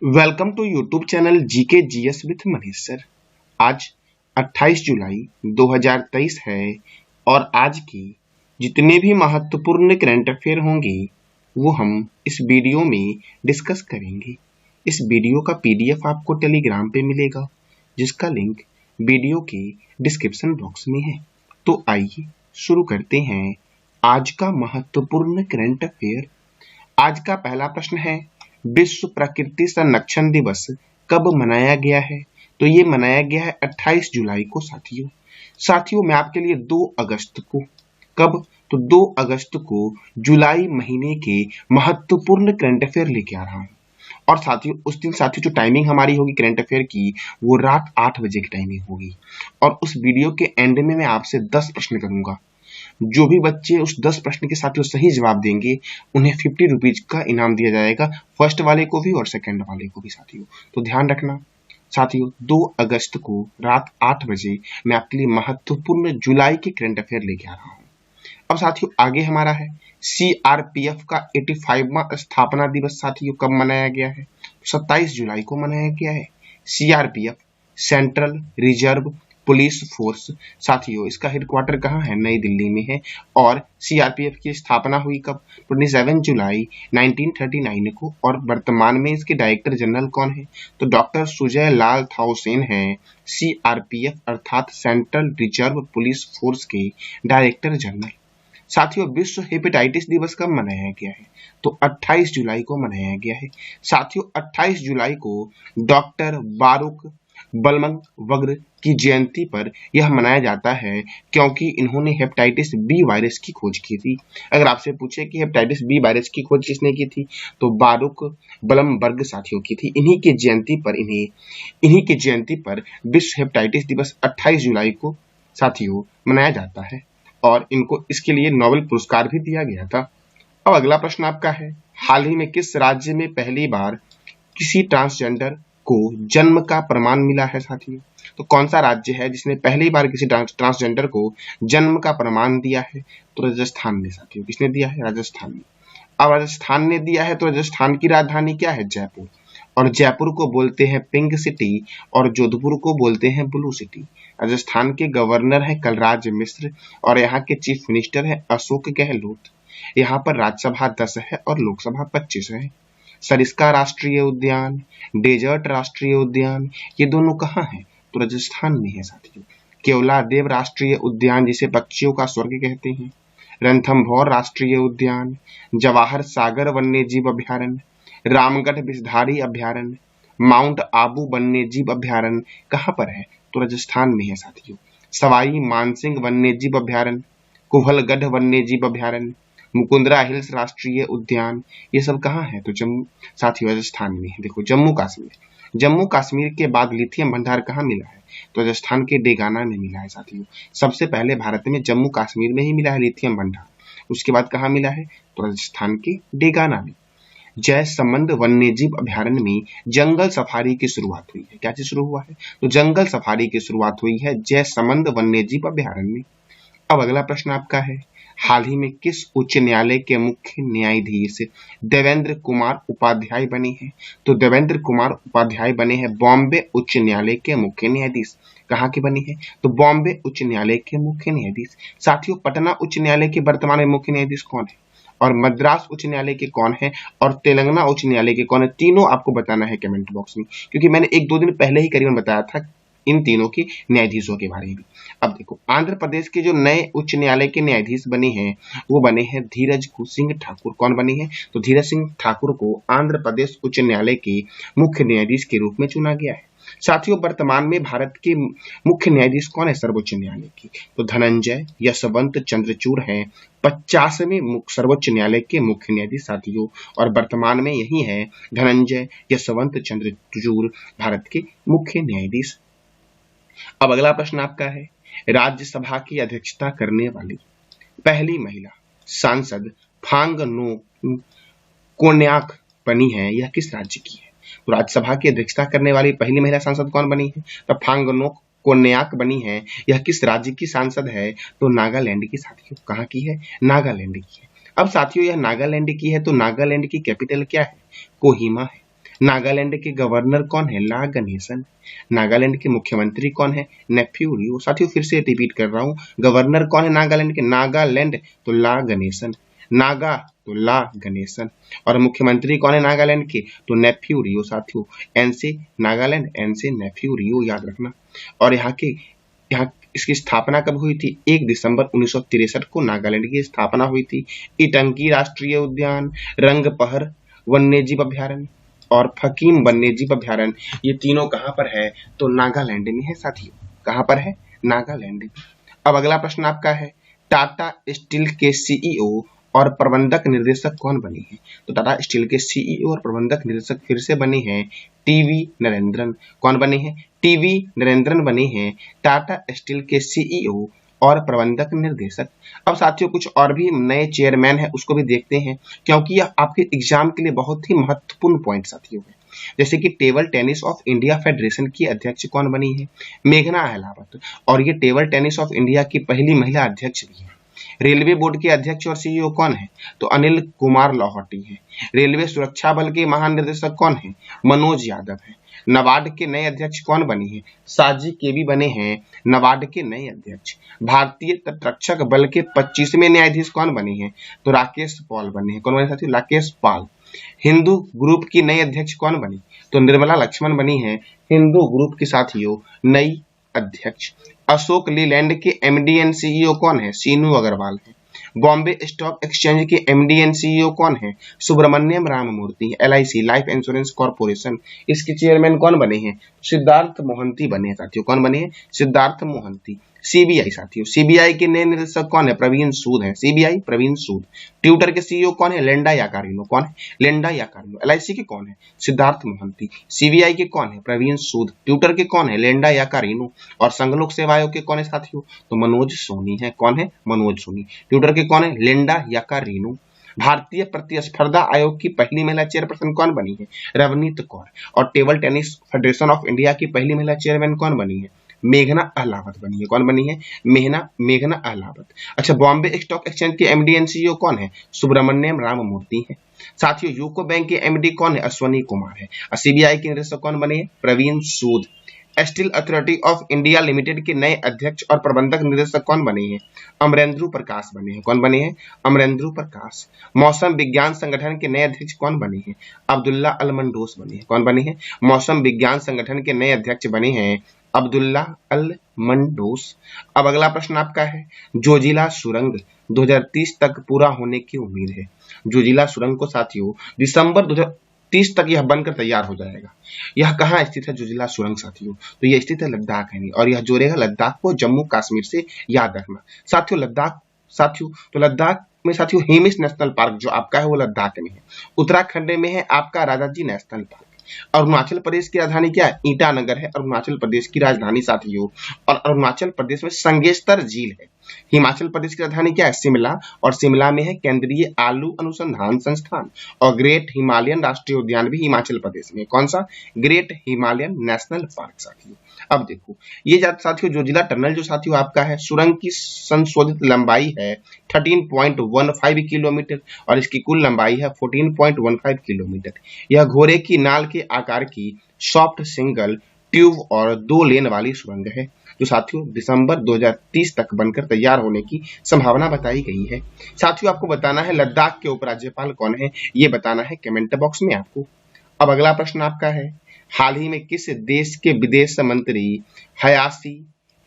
Welcome to YouTube channel GK GS with Manish sir. आज 28 जुलाई 2023 है और आज की जितने भी महत्वपूर्ण करंट अफेयर होंगे वो हम इस वीडियो में डिस्कस करेंगे। इस वीडियो का पीडीएफ आपको टेलीग्राम पे मिलेगा जिसका लिंक वीडियो के डिस्क्रिप्शन बॉक्स में है। तो आइए शुरू करते हैं आज का महत्वपूर्ण करंट अफेयर। आज का पहला प्रश्न है, विश्व प्रकृति संरक्षण दिवस कब मनाया गया है? तो ये मनाया गया है 28 जुलाई को साथियों मैं आपके लिए 2 अगस्त को, कब? तो 2 अगस्त को जुलाई महीने के महत्वपूर्ण करंट अफेयर लेके आ रहा हूँ। और साथियों उस दिन जो टाइमिंग हमारी होगी करंट अफेयर की वो रात 8 बजे की टाइमिंग होगी। और उस वीडियो के एंड में मैं आपसे 10 प्रश्न करूंगा। जो भी बच्चे उस 10 प्रश्न के साथियों सही जवाब देंगे उन्हें 50 रुपीज का इनाम दिया जाएगा, फर्स्ट वाले को भी और सेकंड वाले को भी साथियों। तो ध्यान रखना साथियों, 2 अगस्त को रात 8 बजे मैं आपके लिए महत्वपूर्ण जुलाई के करंट अफेयर लेके आ रहा हूँ। अब साथियों आगे हमारा है सीआरपीएफ का 85वां स्थापना दिवस साथियों कब मनाया गया है? 27 जुलाई को मनाया गया है। CRPF central reserve police force साथियों इसका हेडक्वार्टर कहाँ है? नई दिल्ली में है। और सीआरपीएफ की स्थापना हुई कब? 27 जुलाई 1939 को। और वर्तमान में इसके डायरेक्टर जनरल कौन है? तो डॉक्टर सुजय लाल थाउसेन है सीआरपीएफ अर्थात सेंट्रल रिजर्व पुलिस फोर्स के डायरेक्टर जनरल। साथियों विश्व हेपेटाइटिस दिवस कब मनाया गया है? तो 28 जुलाई को मनाया गया है। साथियों 28 जुलाई को डॉक्टर बारूक बलवंत वग्र की जयंती पर यह मनाया जाता है क्योंकि इन्होंने हेपेटाइटिस बी वायरस की खोज की थी। अगर आपसे पूछे कि हेपेटाइटिस बी वायरस की खोज किसने की थी तो बारूक बलवंत साथियों की थी। इन्हीं की जयंती पर विश्व हेपेटाइटिस दिवस 28 जुलाई को साथियों मनाया जाता है और इनको इसके लिए नोबेल पुरस्कार भी दिया गया था। अब अगला प्रश्न आपका है, हाल ही में किस राज्य में पहली बार किसी ट्रांसजेंडर को जन्म का प्रमाण मिला है साथियों? तो कौन सा राज्य है जिसने पहली बार किसी ट्रांसजेंडर को जन्म का प्रमाण दिया है? तो राजस्थान ने साथियों। किसने दिया है? राजस्थान ने। अब राजस्थान ने दिया है तो राजस्थान की राजधानी क्या है? जयपुर। और जयपुर को बोलते हैं पिंक सिटी और जोधपुर को बोलते हैं ब्लू सिटी। राजस्थान के गवर्नर है कलराज मिश्र और यहाँ के चीफ मिनिस्टर है अशोक गहलोत। यहाँ पर राज्यसभा 10 है और लोकसभा 25 है। सरिस्का राष्ट्रीय उद्यान, डेजर्ट राष्ट्रीय उद्यान ये दोनों कहाँ हैं? तो राजस्थान में है साथियों। केवलादेव राष्ट्रीय उद्यान जिसे पक्षियों का स्वर्ग कहते हैं, रणथंभौर राष्ट्रीय उद्यान, जवाहर सागर वन्य जीव अभ्यारण्य, रामगढ़ विषधारी अभ्यारण्य, माउंट आबू वन्य जीव अभ्यारण्य कहाँ पर है? तो राजस्थान में है साथियों। सवाई मानसिंह वन्य जीव अभ्यारण्य, कुहलगढ़ वन्य जीव अभ्यारण्य, मुकुंदरा हिल्स राष्ट्रीय उद्यान ये सब कहाँ है? तो जम्मू साथियों राजस्थान में है। देखो जम्मू कश्मीर के बाद लिथियम भंडार कहाँ मिला है? तो राजस्थान के डेगाना में मिला है साथियों। सबसे पहले भारत में जम्मू कश्मीर में ही मिला है लिथियम भंडार, उसके बाद कहाँ मिला है? तो राजस्थान के डेगाना में। जयसमंद वन्यजीव अभ्यारण्य में जंगल सफारी की शुरुआत हुई है। क्या चीज शुरू हुआ है? तो जंगल सफारी की शुरुआत हुई है जयसमंद वन्यजीव अभ्यारण्य में। अब अगला प्रश्न आपका है, हाल ही में किस उच्च न्यायालय के मुख्य न्यायाधीश देवेंद्र कुमार उपाध्याय बने हैं? तो देवेंद्र कुमार उपाध्याय बने हैं बॉम्बे उच्च न्यायालय के मुख्य न्यायाधीश। कहाँ के बने हैं? तो बॉम्बे उच्च न्यायालय के मुख्य न्यायाधीश। साथियों पटना उच्च न्यायालय के वर्तमान में मुख्य न्यायाधीश कौन है और मद्रास उच्च न्यायालय के कौन है और तेलंगाना उच्च न्यायालय के कौन है? तीनों आपको बताना है कमेंट बॉक्स में, क्योंकि मैंने 1-2 दिन पहले ही करीबन बताया था इन तीनों के न्यायाधीशों के बारे में। अब देखो आंध्र प्रदेश के जो नए उच्च न्यायालय के न्यायाधीश बने हैं वो बने हैं धीरज सिंह ठाकुर। कौन बने हैं? तो धीरज सिंह ठाकुर को आंध्र प्रदेश उच्च न्यायालय के मुख्य न्यायाधीश के रूप में चुना गया है। साथियों वर्तमान में भारत के मुख्य न्यायाधीश कौन है सर्वोच्च न्यायालय की? तो धनंजय यशवंत चंद्रचूड़ हैं 50वें सर्वोच्च न्यायालय के मुख्य न्यायाधीश साथियों। और वर्तमान में यही है धनंजय यशवंत चंद्रचूड़ भारत के मुख्य न्यायाधीश। अब अगला प्रश्न आपका है, राज्यसभा की अध्यक्षता करने वाली पहली महिला सांसद फांगनो कोन्याक बनी है, यह किस राज्य की है? तो राज्यसभा की अध्यक्षता करने वाली पहली महिला सांसद कौन बनी है? तो फांगनो कोन्याक बनी है। यह किस राज्य की सांसद है? तो नागालैंड की साथियों। कहाँ की है? नागालैंड की है। अब साथियों यह नागालैंड की है तो नागालैंड की कैपिटल क्या है? कोहिमा है। नागालैंड के गवर्नर कौन है? ला गणेशन। नागालैंड के मुख्यमंत्री कौन है? नेफ्यू रियो। साथियों फिर से रिपीट कर रहा हूं, गवर्नर कौन है नागालैंड के? नागालैंड तो ला गणेशन, नागा तो ला गणेशन, और मुख्यमंत्री कौन है नागालैंड के? तो नेफ्यू रियो। साथियों एन से नागालैंड, एन से नेफ्यू रियो याद रखना। और यहाँ इसकी स्थापना कब हुई थी? 1 दिसंबर 1963 को नागालैंड की स्थापना हुई थी। इटंकी राष्ट्रीय उद्यान, रंगपहर वन्यजीव अभ्यारण्य और फकीम वन्यजीव अभ्यारण्य, ये तीनों कहाँ पर है? तो नागालैंड में है साथियों। कहाँ पर है? नागालैंड में। अब अगला प्रश्न आपका है, टाटा स्टील के सीईओ और प्रबंधक निर्देशक कौन बने हैं? तो टाटा स्टील के सीईओ और प्रबंधक निर्देशक फिर से बने हैं टीवी नरेंद्रन। कौन बने हैं? टीवी नरेंद्रन बने हैं टाटा स्टील के सीईओ और प्रबंधक निर्देशक। अब साथियों कुछ और भी नए चेयरमैन है उसको भी देखते हैं, क्योंकि यह आपके एग्जाम के लिए बहुत ही महत्वपूर्ण पॉइंट साथियों है। जैसे कि table tennis of India federation की अध्यक्ष कौन बनी है? मेघना अहलावत, और ये टेबल टेनिस ऑफ इंडिया की पहली महिला अध्यक्ष भी है। रेलवे बोर्ड के अध्यक्ष और सीईओ कौन है? तो अनिल कुमार लाहौटी है। रेलवे सुरक्षा बल के महानिदेशक कौन है? मनोज यादव है। नबार्ड के नए अध्यक्ष कौन बने हैं? साजी केवी बने हैं नबार्ड के नए अध्यक्ष। भारतीय तटरक्षक बल के 25वें न्यायाधीश कौन बने हैं? तो राकेश पॉल बने हैं। कौन बने साथियों? राकेश पॉल। हिंदू ग्रुप की नई अध्यक्ष कौन बनी? तो निर्मला लक्ष्मण बनी है हिंदू ग्रुप की साथियों नई अध्यक्ष। अशोक लीलैंड के एमडी एंड सीईओ कौन है? सीनू अग्रवाल है। बॉम्बे स्टॉक एक्सचेंज के एमडी एंड सीईओ कौन है? Subramaniam Ramamurthy. LIC life insurance corporation, इसके चेयरमैन कौन बने हैं? सिद्धार्थ मोहंती बने हैं साथियों। कौन बने हैं? सिद्धार्थ मोहंती। सीबीआई साथियों, सीबीआई के नए निदेशक कौन है? प्रवीण सूद है। सीबीआई प्रवीण सूद। ट्विटर के सीईओ कौन है? लेंडा याकारिनो। कौन है? लेंडा याकारिनो। एलआईसी के कौन है? सिद्धार्थ मोहंती। सीबीआई के कौन है? प्रवीण सूद। ट्विटर के कौन है? लेंडा याकारिनो। और संघ लोक सेवा आयोग के कौन है साथियों? तो मनोज सोनी है। कौन है? मनोज सोनी। ट्विटर के कौन है? लेंडा याकारिनो। भारतीय प्रतिस्पर्धा आयोग की पहली महिला चेयरपर्सन कौन बनी है? रवनीत कौर। और table tennis federation of India की पहली महिला चेयरमैन कौन बनी है? मेघना अहलावत बनी है। कौन बनी है? मेघना अहलावत। अच्छा, बॉम्बे स्टॉक एक्सचेंज के एमडी एंड सीईओ कौन है? सुब्रमण्यम राममूर्ति है। साथियों यूको बैंक के एमडी कौन है? अश्वनी कुमार है। सीबीआई के निदेशक कौन बने हैं? Praveen Sood. Steel Authority of India Limited के नए अध्यक्ष और प्रबंधक निदेशक कौन बने हैं? अमरेंद्र प्रकाश बने हैं। कौन बने हैं? अमरेंद्र प्रकाश। मौसम विज्ञान संगठन के नए अध्यक्ष कौन बने हैं? अब्दुल्ला अल मंडोस बने हैं। कौन बने हैं? मौसम विज्ञान संगठन के नए अध्यक्ष बने हैं अब्दुल्ला अल मंडोस। अब अगला प्रश्न आपका है, जोजिला सुरंग 2030 तक पूरा होने की उम्मीद है। जोजिला सुरंग को साथियों दिसंबर 2030 तक यह बनकर तैयार हो जाएगा। यह कहाँ स्थित है जोजिला सुरंग साथियों? तो यह स्थित है लद्दाख में, और यह जोड़ेगा लद्दाख को जम्मू कश्मीर से। याद रखना साथियों, लद्दाख में साथियों हेमिस नेशनल पार्क जो आपका है वो लद्दाख में है। उत्तराखंड में है आपका राजाजी नेशनल पार्क। अरुणाचल प्रदेश की राजधानी क्या है? ईटानगर है अरुणाचल प्रदेश की राजधानी साथियों। और अरुणाचल प्रदेश में संगेस्तर झील है। हिमाचल प्रदेश की राजधानी क्या है? शिमला, और शिमला में है केंद्रीय आलू अनुसंधान संस्थान। और ग्रेट हिमालयन राष्ट्रीय उद्यान भी हिमाचल प्रदेश में। कौन सा? ग्रेट हिमालयन नेशनल पार्क साथियों। अब देखो ये साथियों जोजिला टनल जो साथियों आपका है, सुरंग की संशोधित लंबाई है 13.15 किलोमीटर और इसकी कुल लंबाई है 14.15 किलोमीटर। यह घोड़े की नाल के आकार की सॉफ्ट सिंगल ट्यूब और 2 लेन वाली सुरंग है, जो साथियों दिसंबर 2030 तक बनकर तैयार होने की संभावना बताई गई है। साथियों आपको बताना है लद्दाख के उपराज्यपाल कौन है, ये बताना है कमेंट बॉक्स में आपको। अब अगला प्रश्न आपका है, हाल ही में किस देश के विदेश मंत्री हयाशी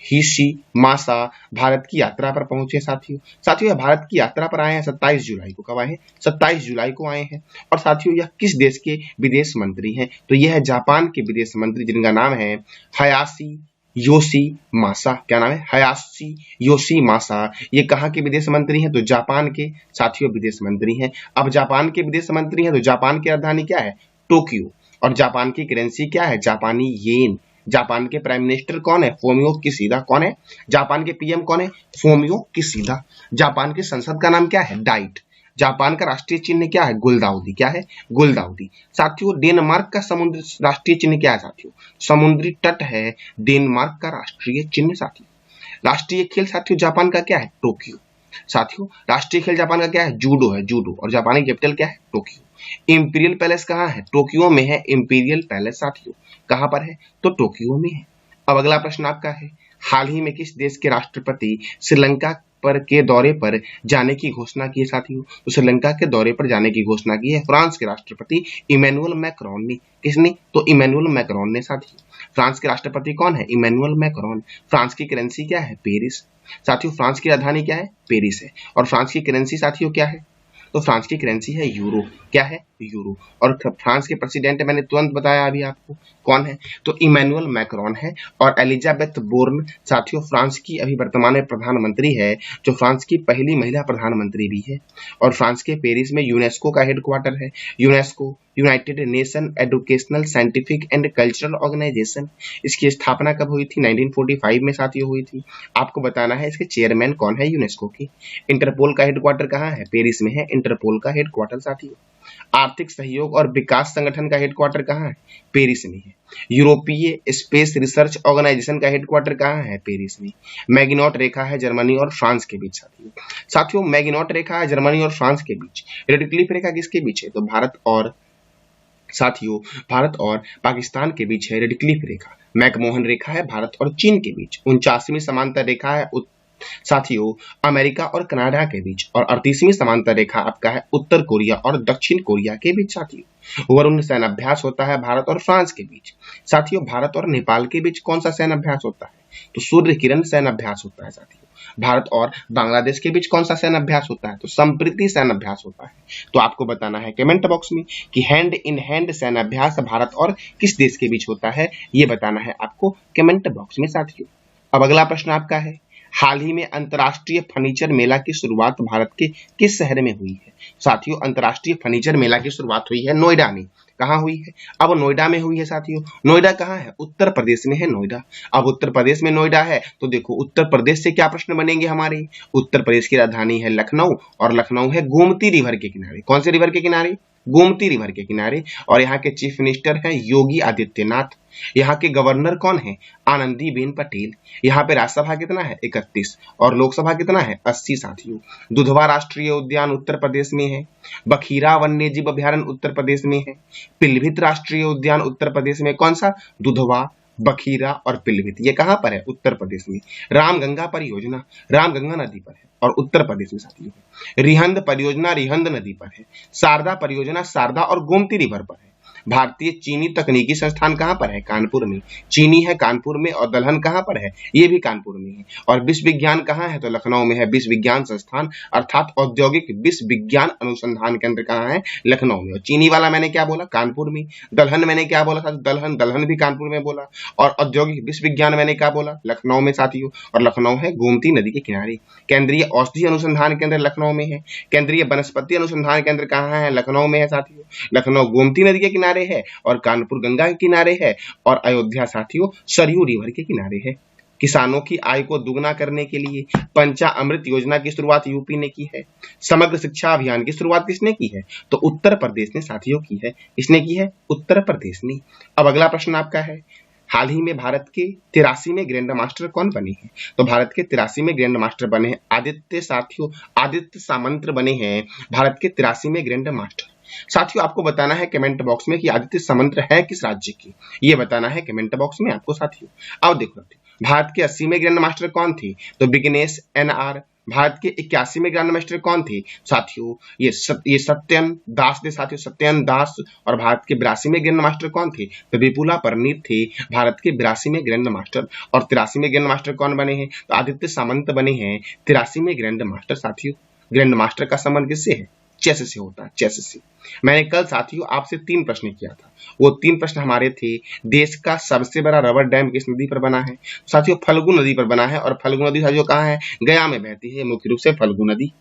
हिशी मासा भारत की यात्रा पर पहुंचे? साथियों भारत की यात्रा पर आए हैं 27 जुलाई को। कब आए हैं? 27 जुलाई को आए हैं। और साथियों यह किस देश के विदेश मंत्री हैं? तो यह है जापान के विदेश मंत्री, जिनका नाम है हयाशी योशी मासा। क्या नाम है? हयाशी योशी मासा। ये कहाँ के विदेश मंत्री हैं? तो जापान के साथियों विदेश मंत्री हैं। अब जापान के विदेश मंत्री हैं तो जापान की राजधानी क्या है? टोक्यो। और जापान की करेंसी क्या है? जापानी येन। जापान के प्राइम मिनिस्टर कौन है? Fumio Kishida. कौन है? जापान के पीएम कौन है? Fumio Kishida. जापान की संसद का नाम क्या है? डाइट। जापान का राष्ट्रीय चिन्ह क्या है? गुलदाउदी। क्या है? गुलदाउदी। साथियों डेनमार्क का समुद्र राष्ट्रीय चिन्ह क्या है? साथियों समुद्री तट है डेनमार्क का राष्ट्रीय चिन्ह। साथियों राष्ट्रीय खेल साथियों जापान का क्या है? टोक्यो। साथियों राष्ट्रीय खेल जापान का क्या है? जूडो है, जूडो। और जापानी कैपिटल क्या है? टोक्यो। इंपीरियल पैलेस कहाँ है? टोक्यो में है इंपीरियल पैलेस साथियों। कहाँ पर है? तो टोक्यो में है। अब अगला प्रश्न आपका है, हाल ही में किस देश के राष्ट्रपति श्रीलंका पर के दौरे पर जाने की घोषणा की है साथियों? तो श्रीलंका के दौरे पर जाने की घोषणा की है फ्रांस के राष्ट्रपति इमैनुअल मैक्रोन ने। किसने? तो इमैनुअल मैक्रोन ने साथियों। फ्रांस के राष्ट्रपति कौन है? Emmanuel Macron. फ्रांस की करेंसी क्या है? पेरिस। साथियों फ्रांस की राजधानी क्या है? पेरिस है। और फ्रांस की करेंसी साथियों क्या है? तो फ्रांस की करेंसी है यूरो। क्या है? यूरो। और फ्रांस के प्रेसिडेंट मैंने तुरंत बताया अभी आपको कौन है, तो इमैनुअल मैक्रोन है। और एलिजाबेथ बोर्न साथियों फ्रांस की अभी वर्तमान में प्रधानमंत्री है, जो फ्रांस की पहली महिला प्रधानमंत्री भी है। और फ्रांस के पेरिस में यूनेस्को का हेडक्वार्टर है। UNESCO United Nation Educational Scientific and Cultural Organization. इसकी स्थापना कब हुई थी? 1945 में साथियों हुई थी। आपको बताना है इसके चेयरमैन कौन है यूनेस्को की। इंटरपोल का हेडक्वार्टर कहाँ है? पेरिस में है इंटरपोल का हेडक्वार्टर साथियों। आर्थिक सहयोग और विकास संगठन का हेडक्वार्टर कहाँ है? पेरिस में है। यूरोपीय स्पेस रिसर्च ऑर्गेनाइजेशन का हेडक्वार्टर कहाँ है? पेरिस में। मैगिनॉट रेखा है जर्मनी और फ्रांस के बीच साथियों। साथियों मैगिनॉट रेखा है जर्मनी और फ्रांस के बीच। रेडक्लिफ रेखा किसके बीच है? तो भारत और पाकिस्तान के बीच है रेडक्लिफ रेखा। मैकमोहन रेखा है भारत और चीन के बीच। 49वीं समांतर रेखा है साथियों अमेरिका और कनाडा के बीच। और 38वीं समांतर रेखा आपका है उत्तर कोरिया और दक्षिण कोरिया के बीच साथियों। वरुण सैन्य अभ्यास होता है भारत और फ्रांस के बीच। साथियों भारत और नेपाल के बीच कौन सा सैन्य अभ्यास होता है? तो सूर्य किरण सैन्य अभ्यास होता है साथियों। भारत और बांग्लादेश के बीच कौन सा सैन्य अभ्यास होता है? तो संप्रीति सैन्य अभ्यास होता है। तो आपको बताना है कमेंट बॉक्स में कि हैंड इन हैंड सैन्य अभ्यास भारत और किस देश के बीच होता है, ये बताना है आपको कमेंट बॉक्स में साथियों। अब अगला प्रश्न आपका है, हाल ही में अंतर्राष्ट्रीय फर्नीचर मेला की शुरुआत भारत के किस शहर में हुई है? साथियों अंतर्राष्ट्रीय फर्नीचर मेला की शुरुआत हुई है नोएडा में। कहाँ हुई है? अब नोएडा में हुई है साथियों। नोएडा कहाँ है? उत्तर प्रदेश में है नोएडा। अब उत्तर प्रदेश में नोएडा है तो देखो उत्तर प्रदेश से क्या प्रश्न बनेंगे हमारे? उत्तर प्रदेश की राजधानी है लखनऊ और लखनऊ है गोमती रिवर के किनारे। कौन से रिवर के किनारे? गोमती रिवर के किनारे। और यहाँ के चीफ मिनिस्टर हैं योगी आदित्यनाथ। यहाँ के गवर्नर कौन है? आनंदीबेन पटेल। यहाँ पे राज्यसभा कितना है? 31 और लोकसभा कितना है? 80 साथियों। दुधवा राष्ट्रीय उद्यान उत्तर प्रदेश में है। बखीरा वन्य जीव अभ्यारण्य उत्तर प्रदेश में है। पिलभित राष्ट्रीय उद्यान उत्तर प्रदेश में। कौन सा? दुधवा, बखीरा और पिलभित। ये कहाँ पर है? उत्तर प्रदेश में। रामगंगा परियोजना रामगंगा नदी पर है और उत्तर प्रदेश में साथियों। रिहंद परियोजना रिहंद नदी पर है। शारदा परियोजना शारदा और गोमती रिवर पर है। भारतीय चीनी तकनीकी संस्थान कहाँ पर है? कानपुर में। चीनी है कानपुर में और दलहन कहाँ पर है? ये भी कानपुर में है। और विश्व विज्ञान कहाँ है? तो लखनऊ में है विश्व विज्ञान संस्थान, अर्थात औद्योगिक विश्व विज्ञान अनुसंधान केंद्र कहाँ है? लखनऊ में। और चीनी वाला मैंने क्या बोला? कानपुर में। दलहन मैंने क्या बोला था? दलहन भी कानपुर में बोला। और औद्योगिक विश्व विज्ञान मैंने क्या बोला? लखनऊ में साथियों। और लखनऊ है गोमती नदी के किनारे। केंद्रीय औषधि अनुसंधान केंद्र लखनऊ में है। केंद्रीय वनस्पति अनुसंधान केंद्र कहाँ है? लखनऊ में है साथियों। लखनऊ गोमती नदी के किनारे है और कानपुर गंगा के किनारे है। और अयोध्या साथियों सरयू रिवर के किनारे है। किसानों की आय को दुगना करने के लिए पंचा अमृत योजना की शुरुआत यूपी ने की है। समग्र शिक्षा अभियान की शुरुआत किसने की है? तो उत्तर प्रदेश ने साथियों की है। किसने की है? उत्तर प्रदेश ने। अब अगला प्रश्न आपका है, हाल ही में भारत के 83वें ग्रैंड मास्टर कौन बने हैं? तो भारत के 83वें ग्रैंड मास्टर बने हैं आदित्य साथियों। आदित्य सामंत बने हैं भारत के 83वें ग्रैंड मास्टर। साथियों आपको बताना है कमेंट बॉक्स में कि आदित्य सामंत है किस राज्य की, ये बताना है कमेंट बॉक्स में आपको साथियों। अब देखो भारत के 80वें ग्रैंड मास्टर कौन थे? तो विघ्नेश NR। भारत के 81वें ग्रैंड मास्टर कौन थे साथियों? ये सत्यन दास थे साथियों, सत्यन दास। और भारत के 82वें ग्रैंड मास्टर कौन थे? तो विपुला परनीत थे भारत के 82वें ग्रैंड मास्टर। और 83वें ग्रैंड मास्टर कौन बने हैं? तो आदित्य सामंत बने हैं 83वें ग्रैंड मास्टर साथियों। ग्रैंड मास्टर का संबंध किससे है? चेस से होता है, चेस से। मैंने कल साथियों आपसे 3 प्रश्न किया था। वो 3 प्रश्न हमारे थे, देश का सबसे बड़ा रबर डैम किस नदी पर बना है? साथियों फल्गु नदी पर बना है। और फल्गु नदी साथियों कहाँ है? गया में बहती है मुख्य रूप से फल्गु नदी।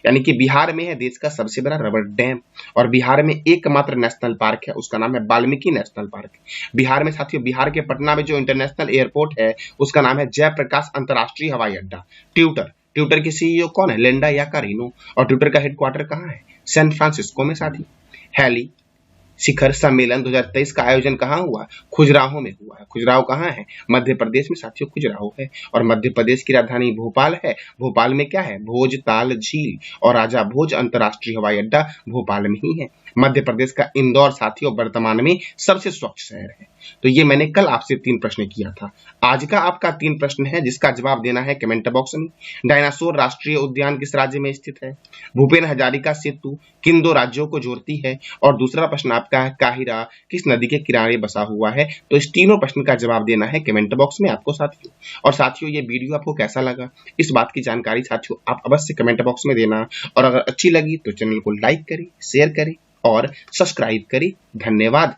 यानी कि बिहार में है देश का सबसे बड़ा रबर डैम। और बिहार में एकमात्र नेशनल पार्क है, उसका नाम है वाल्मीकि नेशनल पार्क। बिहार में साथियों बिहार के पटना में जो इंटरनेशनल एयरपोर्ट है उसका नाम है जयप्रकाश अंतर्राष्ट्रीय हवाई अड्डा। ट्विटर की सीईओ कौन है? Linda Yaccarino. और ट्विटर का हेडक्वार्टर कहाँ है? सैन फ्रांसिस्को में साथियों। हैली शिखर सम्मेलन 2023 का आयोजन कहाँ हुआ? खुजराहो में हुआ है। खुजराहो कहाँ है? मध्य प्रदेश में साथियों खुजराहो है। और मध्य प्रदेश की राजधानी भोपाल है। भोपाल में क्या है? भोजताल झील और राजा भोज अंतर्राष्ट्रीय हवाई अड्डा भोपाल में ही है। मध्य प्रदेश का इंदौर साथियों वर्तमान में सबसे स्वच्छ शहर है। तो ये मैंने कल आपसे 3 प्रश्न किया था। आज का आपका 3 प्रश्न है जिसका जवाब देना है कमेंट बॉक्स में। डायनासोर राष्ट्रीय उद्यान किस राज्य में स्थित है? भूपेन हजारिका सेतु किन 2 राज्यों को जोड़ती है? और दूसरा प्रश्न आपका है काहिरा किस नदी के किनारे बसा हुआ है? तो इस तीनों प्रश्न का जवाब देना है कमेंट बॉक्स में आपको साथियों। और साथियों ये वीडियो आपको कैसा लगा, इस बात की जानकारी साथियों आप अवश्य कमेंट बॉक्स में देना। और अगर अच्छी लगी तो चैनल को लाइक करें, शेयर करें और सब्सक्राइब करें। धन्यवाद।